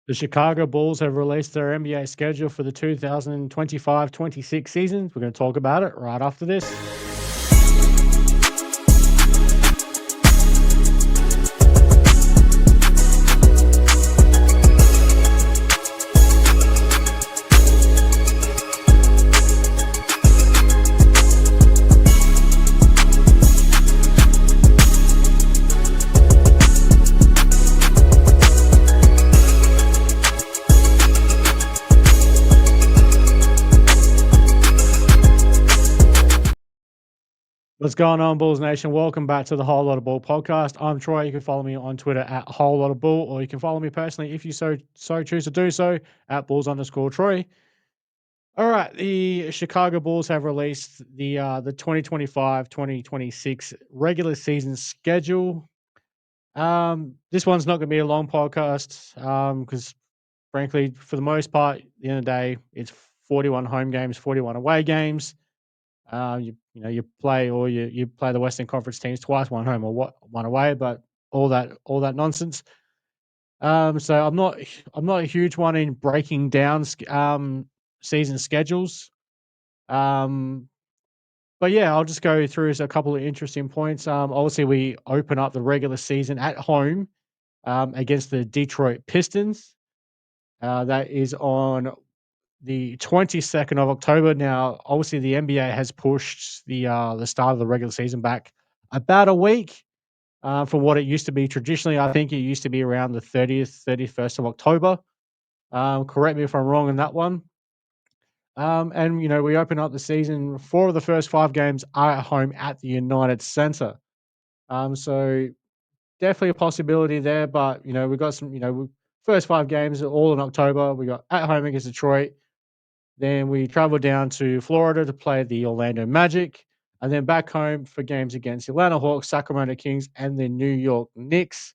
The Chicago Bulls have released their NBA schedule for the 2025-26 season. We're going to talk about it right after this. What's going on, Bulls Nation? Welcome back to the Whole Lot of Ball podcast. I'm Troy. You can follow me on Twitter at Whole Lot of Bull, or you can follow me personally if you so choose to do so at Bulls_Troy. All right, the Chicago Bulls have released the 2025-2026 regular season schedule. This one's not going to be a long podcast because, frankly, for the most part, at the end of the day, it's 41 home games, 41 away games. You play you play the Western Conference teams twice, one home or one away, but all that nonsense. So I'm not a huge one in breaking down season schedules. Um, but yeah, I'll just go through a couple of interesting points. Obviously, we open up the regular season at home against the Detroit Pistons. That is on the 22nd of October. Now, obviously, the NBA has pushed the start of the regular season back about a week from what it used to be traditionally. I think it used to be around the 30th, 31st of October. Correct me if I'm wrong on that one. And we open up the season. Four of the first five games are at home at the United Center. So definitely a possibility there. But we've got some. First five games are all in October. We got at home against Detroit. Then we travel down to Florida to play the Orlando Magic, and then back home for games against the Atlanta Hawks, Sacramento Kings, and the New York Knicks.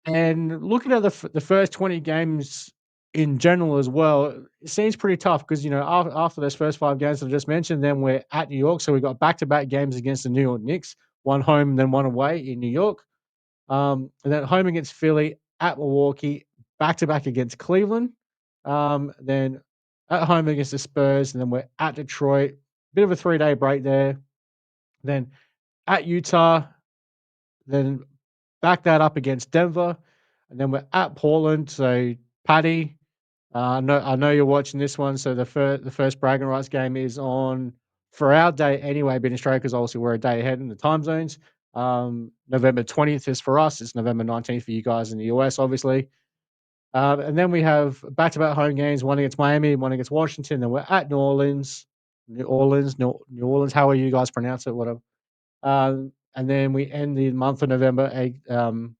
And looking at the first 20 games in general as well, it seems pretty tough because after those first five games I just mentioned, then we're at New York, so we got back-to-back games against the New York Knicks, one home, then one away in New York, and then home against Philly, at Milwaukee, back-to-back against Cleveland, then at home against the Spurs, and then we're at Detroit. Bit of a 3-day break there. Then at Utah, then back that up against Denver, and then we're at Portland. So, Paddy, I know you're watching this one. So the first bragging rights game is on for our day anyway, but in Australia, because obviously we're a day ahead in the time zones. November 20th is for us. It's November 19th for you guys in the US, obviously. And then we have back-to-back home games, one against Miami, one against Washington. Then we're at New Orleans. How are you guys pronounce it? Whatever. And then we end the month of November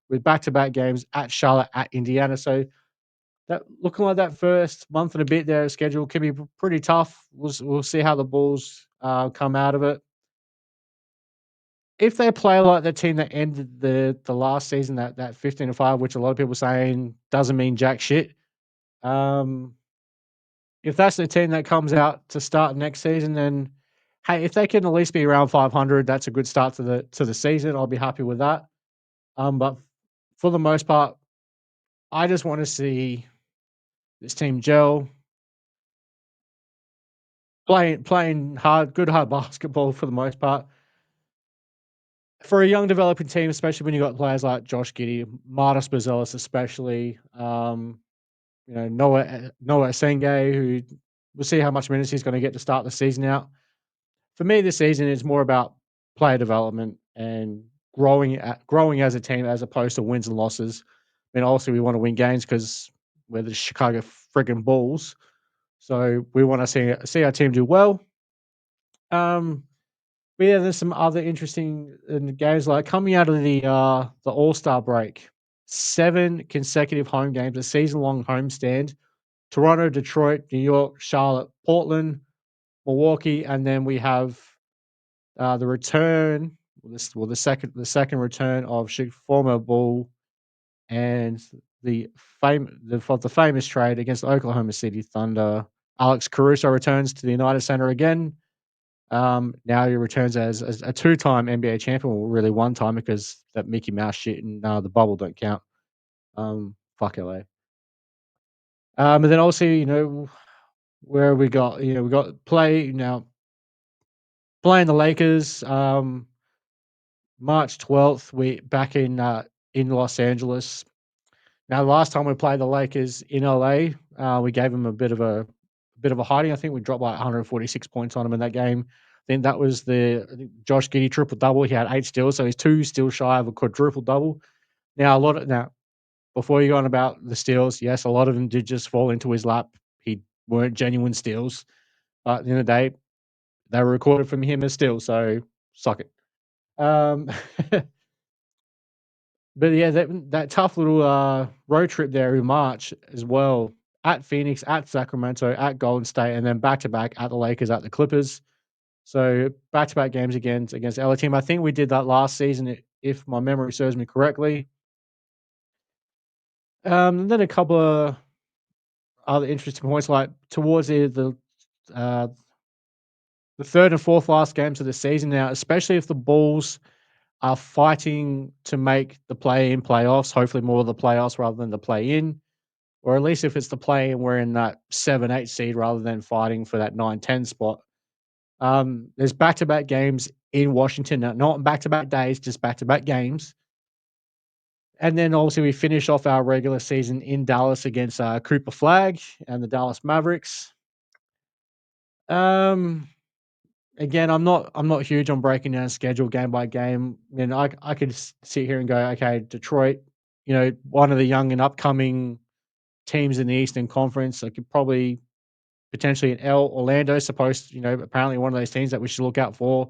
with back-to-back games at Charlotte, at Indiana. So that looking like that first month and a bit there schedule can be pretty tough. We'll see how the Bulls come out of it. If they play like the team that ended the last season, that 15-5, which a lot of people saying doesn't mean jack shit. Um, if that's the team that comes out to start next season, then hey, if they can at least be around 500, that's a good start to the season. I'll be happy with that. But for the most part, I just want to see this team gel, playing good hard basketball for the most part. For a young developing team, especially when you got players like Josh Giddey, Martis Bazelis, especially, Noah Senge, who we'll see how much minutes he's going to get to start the season out. For me, this season is more about player development and growing as a team as opposed to wins and losses. I mean, obviously, we want to win games because we're the Chicago friggin' Bulls, so we want to see our team do well. Um, but yeah, there's some other interesting games like coming out of the All-Star break, 7 consecutive home games, a season-long homestand. Toronto, Detroit, New York, Charlotte, Portland, Milwaukee, and then we have the return, the second return of former Bull and the famous trade against the Oklahoma City Thunder. Alex Caruso returns to the United Center again. Now he returns as a two-time NBA champion, or really one time because that Mickey Mouse shit and the bubble don't count. Fuck LA. And then also, where we got, we got play now playing the Lakers, March 12th, we back in Los Angeles. Now, last time we played the Lakers in LA, we gave them a bit of a hiding. I think we dropped like 146 points on them in that game. I think that was I think Josh Giddey triple double. He had 8 steals, so he's 2 steals shy of a quadruple double. Now, before you go on about the steals, yes, a lot of them did just fall into his lap. He weren't genuine steals, but at the end of the day, they were recorded from him as steals, so suck it. Um, but yeah, that tough little road trip there in March as well, at Phoenix, at Sacramento, at Golden State, and then back to back at the Lakers, at the Clippers. So back to back games against LA team. I think we did that last season, if my memory serves me correctly. And then a couple of other interesting points, like towards uh, the third and fourth last games of the season now, especially if the Bulls are fighting to make the play-in playoffs, hopefully more of the playoffs rather than the play-in, or at least if it's the play-in, we're in that 7-8 seed rather than fighting for that 9-10 spot. There's back-to-back games in Washington, not back-to-back days, just back-to-back games. And then obviously we finish off our regular season in Dallas against Cooper Flag and the Dallas Mavericks. Um, Again, I'm not huge on breaking down schedule game by game. I mean, I could sit here and go, okay, Detroit, one of the young and upcoming teams in the Eastern Conference. I could probably potentially an L. Orlando, supposed, apparently one of those teams that we should look out for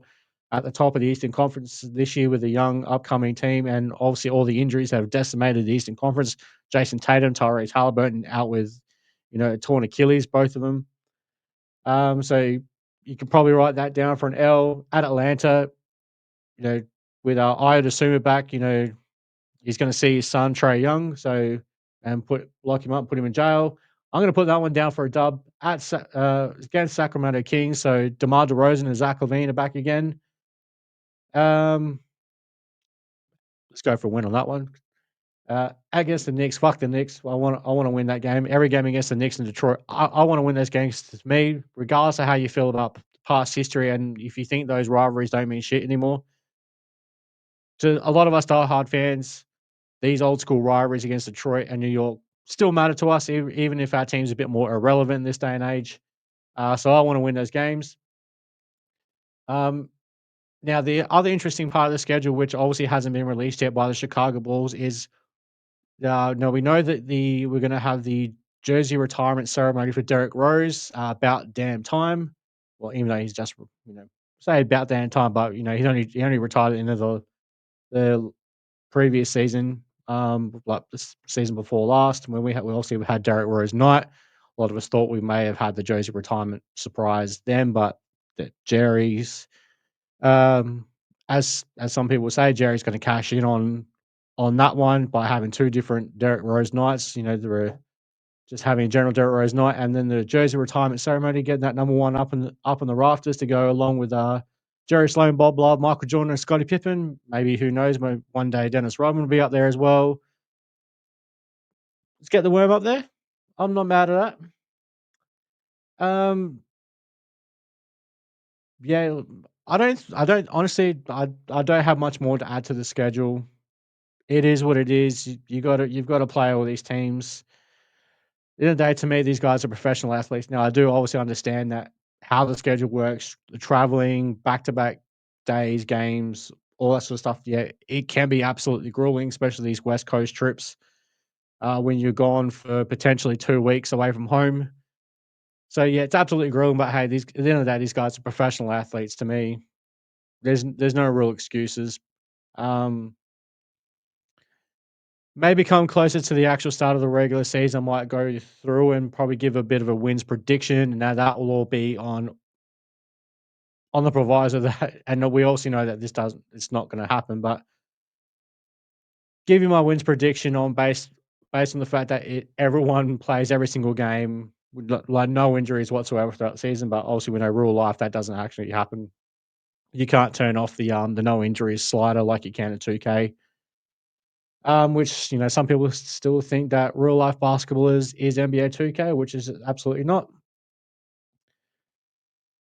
at the top of the Eastern Conference this year with a young upcoming team, and obviously all the injuries have decimated the Eastern Conference. Jason Tatum, Tyrese Halliburton out with, a torn Achilles, both of them. So you can probably write that down for an L. At Atlanta, you know, with Io DeSumo back, he's going to see his son Trey Young, and lock him up, put him in jail. I'm going to put that one down for a dub against Sacramento Kings. So DeMar DeRozan and Zach LaVine are back again. Um, let's go for a win on that one. Against the Knicks, fuck the Knicks. I want to win that game. Every game against the Knicks in Detroit, I want to win those games. To me, regardless of how you feel about past history, and if you think those rivalries don't mean shit anymore. To a lot of us diehard fans, these old school rivalries against Detroit and New York still matter to us, even if our team's a bit more irrelevant in this day and age. So I want to win those games. Um, Now, the other interesting part of the schedule, which obviously hasn't been released yet by the Chicago Bulls, is no, we know that we're going to have the jersey retirement ceremony for Derrick Rose about damn time. Well, even though he's just say about damn time, but he only retired at the end of the previous season, like the season before last, when we obviously had Derrick Rose night. A lot of us thought we may have had the jersey retirement surprise then, but that Jerry's, um, as some people say, Jerry's going to cash in on that one by having two different Derrick Rose nights. There were just having a general Derrick Rose night, and then the jersey retirement ceremony, getting that number one up in the rafters to go along with Jerry Sloan, Bob Love, Michael Jordan, and Scottie Pippen. Maybe who knows? Maybe one day Dennis Rodman will be up there as well. Let's get the worm up there. I'm not mad at that. Yeah, I don't honestly. I don't have much more to add to the schedule. It is what it is. You've got to play all these teams. At the end of the day, to me, these guys are professional athletes. Now, I do obviously understand that how the schedule works, the traveling, back to back days, games, all that sort of stuff. Yeah, it can be absolutely grueling, especially these West Coast trips when you're gone for potentially 2 weeks away from home. So yeah, it's absolutely grueling. But hey, at the end of the day, these guys are professional athletes. To me, there's no real excuses. Um, Maybe come closer to the actual start of the regular season, I might go through and probably give a bit of a wins prediction. Now that will all be on the proviso that, and we also know that it's not going to happen. But give you my wins prediction on based on the fact that everyone plays every single game with like no injuries whatsoever throughout the season. But obviously, we know real life that doesn't actually happen. You can't turn off the no injuries slider like you can in 2K. which some people still think that real life basketball is NBA 2K, which is absolutely not.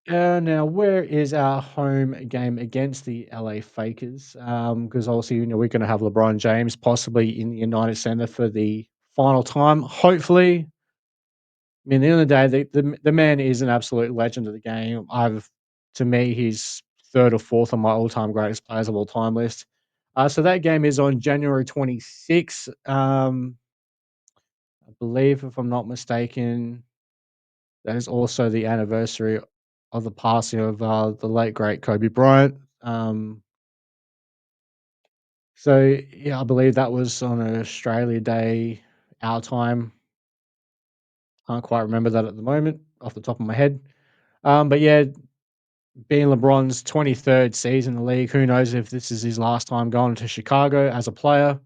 Now, where is our home game against the LA Fakers? Because obviously, we're going to have LeBron James possibly in the United Center for the final time. Hopefully, I mean, at the end of the day, the man is an absolute legend of the game. To me, he's third or fourth on my all-time greatest players of all time list. So that game is on January 26th. I believe, if I'm not mistaken, that is also the anniversary of the passing of the late great Kobe Bryant. So yeah, I believe that was on an Australia Day, our time. Can't quite remember that at the moment off the top of my head. But yeah, being LeBron's 23rd season in the league, who knows if this is his last time going to Chicago as a player.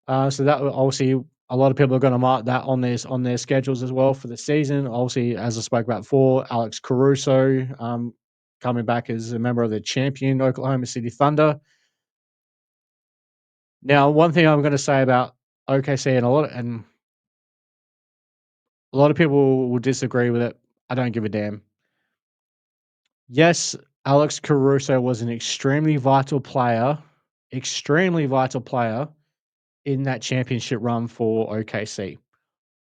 So that will obviously a lot of people are going to mark that on their schedules as well for the season. Obviously, as I spoke about before, Alex Caruso coming back as a member of the champion Oklahoma City Thunder. Now, one thing I'm going to say about OKC and a lot of people will disagree with it. I don't give a damn. Yes, Alex Caruso was an extremely vital player in that championship run for OKC.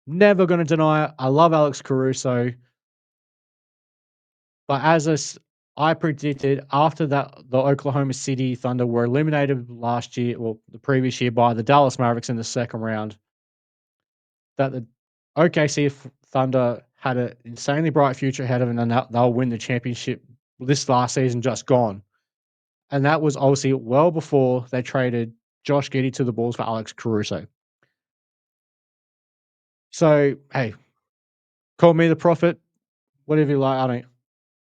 Never going to deny it. I love Alex Caruso, but I predicted after that the Oklahoma City Thunder were eliminated last year, well, the previous year by the Dallas Mavericks in the second round, that the OKC Thunder had an insanely bright future ahead of them, and they'll win the championship this last season just gone. And that was obviously well before they traded Josh Giddey to the Bulls for Alex Caruso. So, hey, call me the prophet, whatever you like. I don't.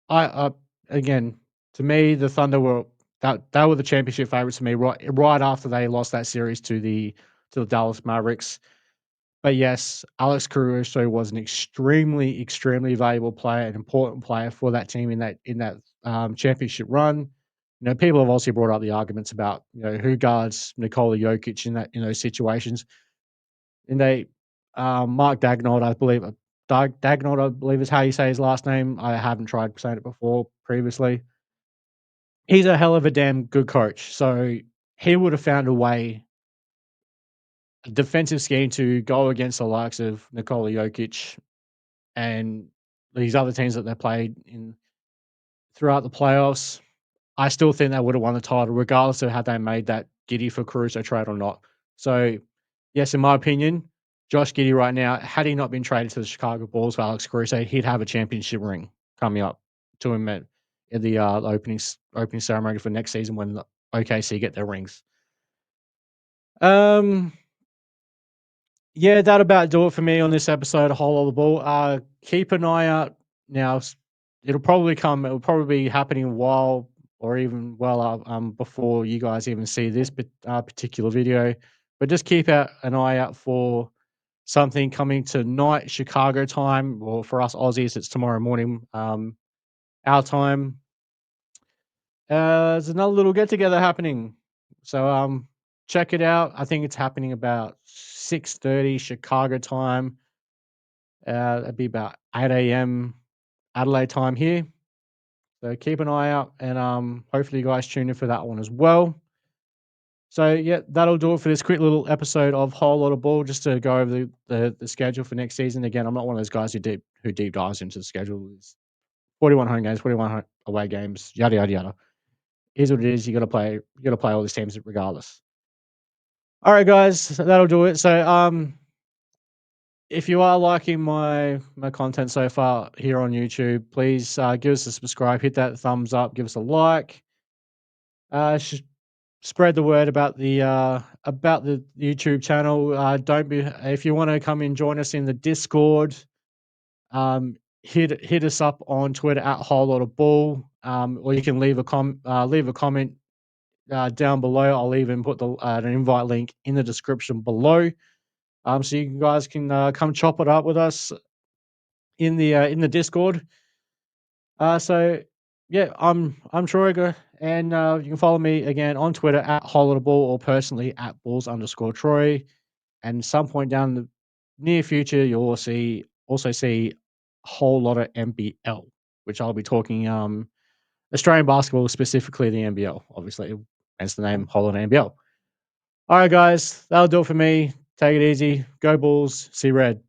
I again, to me, the Thunder were they were the championship favorites for me right after they lost that series to the Dallas Mavericks. But yes, Alex Caruso was an extremely valuable player, an important player for that team in that championship run. People have also brought up the arguments about who guards Nikola Jokic in those situations. And Mark Dagnall, I believe, Dagnall, I believe is how you say his last name. I haven't tried saying it before previously. He's a hell of a damn good coach. So he would have found a way, a defensive scheme to go against the likes of Nikola Jokic and these other teams that they played in throughout the playoffs. I still think they would have won the title, regardless of had they made that Giddy for Caruso trade or not. So, yes, in my opinion, Josh Giddey right now, had he not been traded to the Chicago Bulls for Alex Caruso, he'd have a championship ring coming up to him at the opening ceremony for next season when the OKC get their rings. Um, yeah, that about do it for me on this episode of Whole Lot of Ball. Keep an eye out now. It'll probably come. It'll probably be happening while or even well before you guys even see this particular video. But just keep out an eye out for something coming tonight, Chicago time, or for us Aussies, it's tomorrow morning, our time. There's another little get together happening, so check it out. I think it's happening about 6:30 Chicago time. It'd be about 8 a.m. Adelaide time here. So keep an eye out, and hopefully you guys tune in for that one as well. So yeah, that'll do it for this quick little episode of Whole Lot of Ball, just to go over the schedule for next season. Again, I'm not one of those guys who deep dives into the schedule. It's 41 home games, 41 away games, yada yada yada. Is what it is. You got to play. You got to play all these teams regardless. All right, guys, that'll do it. So if you are liking my content so far here on YouTube, please give us a subscribe, hit that thumbs up, give us a like. Spread the word about the YouTube channel. Don't be if you want to come and join us in the Discord. Hit us up on Twitter at Whole Lot of Ball. Or you can leave a comment down below. I'll even put an invite link in the description below. So you guys can come chop it up with us in the Discord. So Yeah, I'm Troiger, and you can follow me again on Twitter at Whole Lotta Ball or personally at Bulls_Troy. And some point down the near future, you'll also see a whole lot of NBL, which I'll be talking Australian basketball, specifically the NBL. Obviously, hence the name Whole Lot NBL. All right, guys, that'll do it for me. Take it easy. Go Bulls. See red.